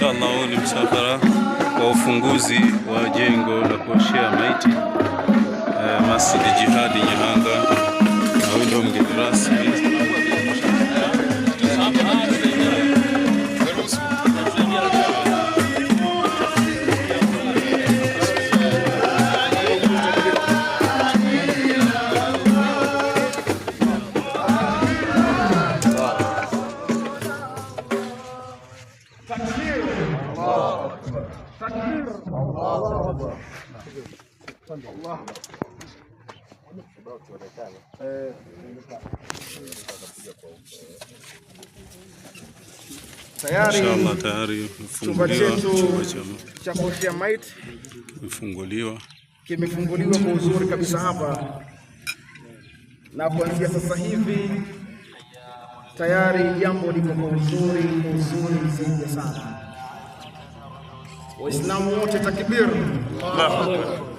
Inshallah huu ni msafara wa ufunguzi wa jengo la kuoshea maiti Masjid Jihadi Nyahanga, na huyu ndio mgeni rasmi. Tayari chumba chetu cha kuoshea maiti kimefunguliwa kwa uzuri kabisa hapa, na kuanzia sasa hivi tayari jambo liko kwa uzuri zaidi sana. Waislamu wote takbir,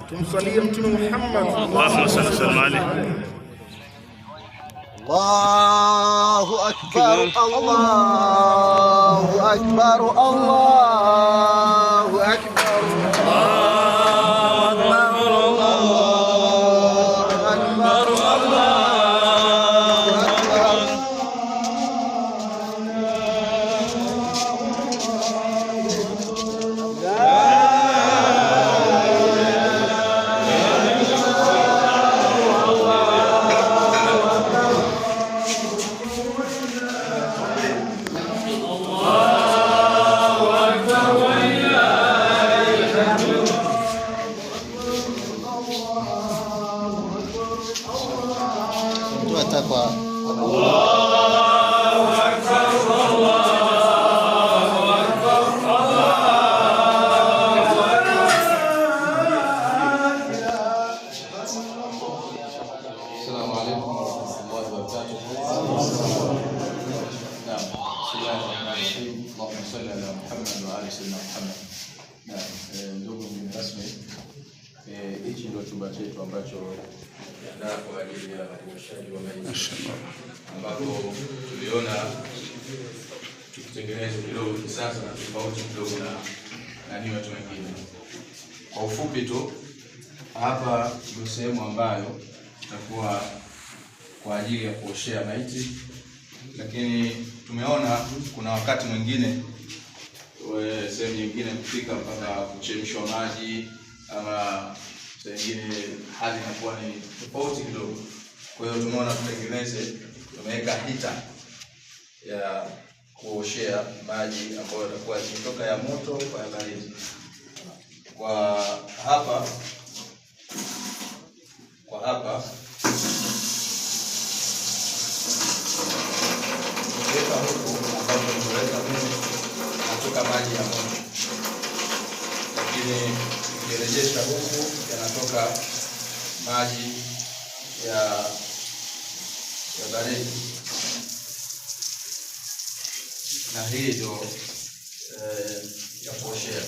tumsalie Mtume Muhammad Allahumma salli alayhi. Allahu akbar, Allahu akbar, Allahu akbar. Hichi ndio chumba chetu ambacho tunaandaa kwa ajili ya uoshaji wa maiti, ambapo tuliona tukitengeneza kidogo kisasa na tofauti kidogo na watu wengine. Kwa ufupi tu, hapa ndio sehemu ambayo itakuwa kwa ajili ya kuoshea maiti, lakini tumeona kuna wakati mwingine sehemu nyingine kufika mpaka kuchemshwa maji ama nyingine hali inakuwa ni tofauti kidogo. Kwa hiyo tumeona tutengeneze, tumeweka hita ya kuoshea maji ambayo itakuwa ikitoka ya moto kwa ya baridi. Kwa hapa weka huku ambapo tunaweka natoka maji ya moto, lakini ukirejesha huku yanatoka maji ya baridi. Na hii ndio ya kuoshea,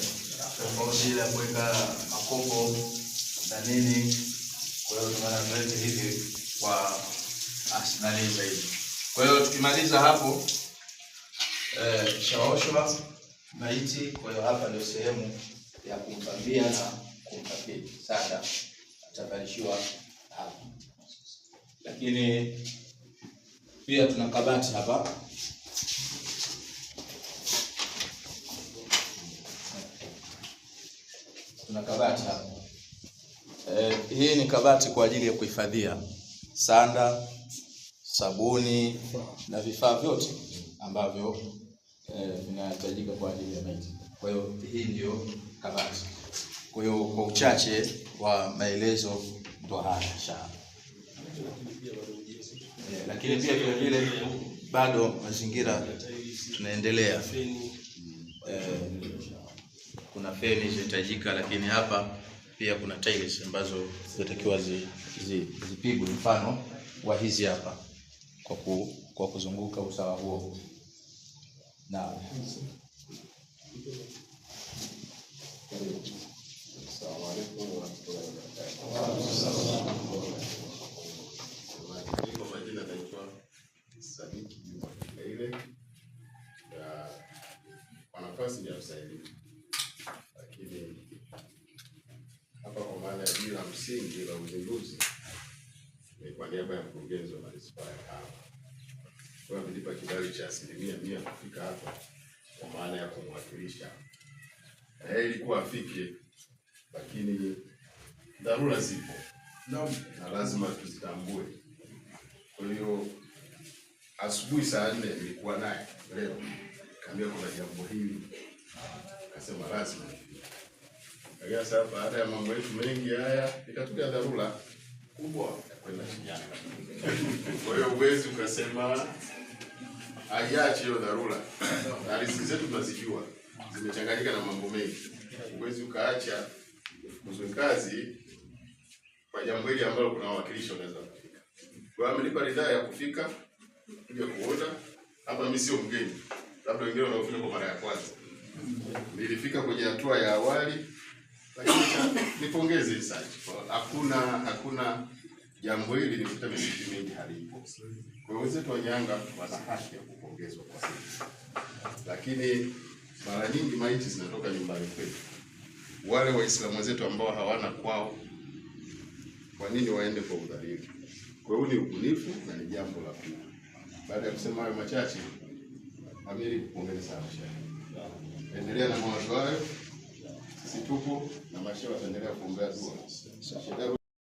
tofauti ile ya kuweka makopo na nini. Kwa hiyo tunaweka hivi kwa asili zaidi. Kwa hiyo tukimaliza hapo shaoshwa maiti. Kwa hiyo hapa ndio sehemu ya kumpambia na kumpapia. Sasa atabalishiwa hapa, lakini pia tuna kabati hapa. Hii ni kabati kwa ajili ya kuhifadhia sanda, sabuni na vifaa vyote ambavyo vinahitajika kwa ajili ya maiti. Kwa hiyo hii ndio kabati. Kwa hiyo kwa uchache wa maelezo ndo haya inshallah. Lakini pia vile bado mazingira tunaendelea. Kuna feni zinahitajika, lakini hapa pia kuna tiles ambazo zinatakiwa zipigwe, mfano wa hizi hapa kwa kuzunguka usawa huo. Na Assalamu alaykum wa rahmatullahi wa barakatuh. Kwa majina naitwa Sadiki Juma Ile, kwa nafasi ya usaidizi uzinduzi ni kwa niaba ya mkurugenzi wa manispaa ya Kahama. Kwa amenipa kibali cha 100% kufika hapa kwa maana ya kumwakilisha. Ilikuwa afike, lakini dharura zipo na lazima tuzitambue. Kwa hiyo asubuhi saa 4 nilikuwa naye leo, kaambia kuna jambo hili, akasema lazima. Sasa baada ya mambo yetu mengi haya ikatokea dharura kubwa ya kwenda Shinyanga. Kwa hiyo uwezi ukasema aiache hiyo dharura. Na riziki zetu tunazijua, zimechanganyika na mambo mengi. Uwezi ukaacha kufanya kazi kwa jambo hili ambalo kuna wawakilishi wanaweza kufika. Kwa hiyo amenipa ridhaa ya kufika kuja kuona. Hapa mimi sio mgeni, labda wengine wanaofika kwa mara ya kwanza. Nilifika kwenye hatua ya awali, lakini nipongeze research. Hakuna jambo hili lilikuta misikiti mingi halipo. Kwa hiyo wenzetu wa Nyanga wana haki ya kupongezwa kwa sisi. Lakini mara nyingi maiti zinatoka nyumbani kwetu. Wale Waislamu wenzetu ambao hawana kwao, kwa nini waende kwa udhalimu? Kwa hiyo ni ubunifu na ni jambo la pili. Baada ya kusema hayo machache, Amiri, kupongeza sana shehe. Endelea na mawazo hayo. Sisi tupo na mashehe wataendelea kuombea dua.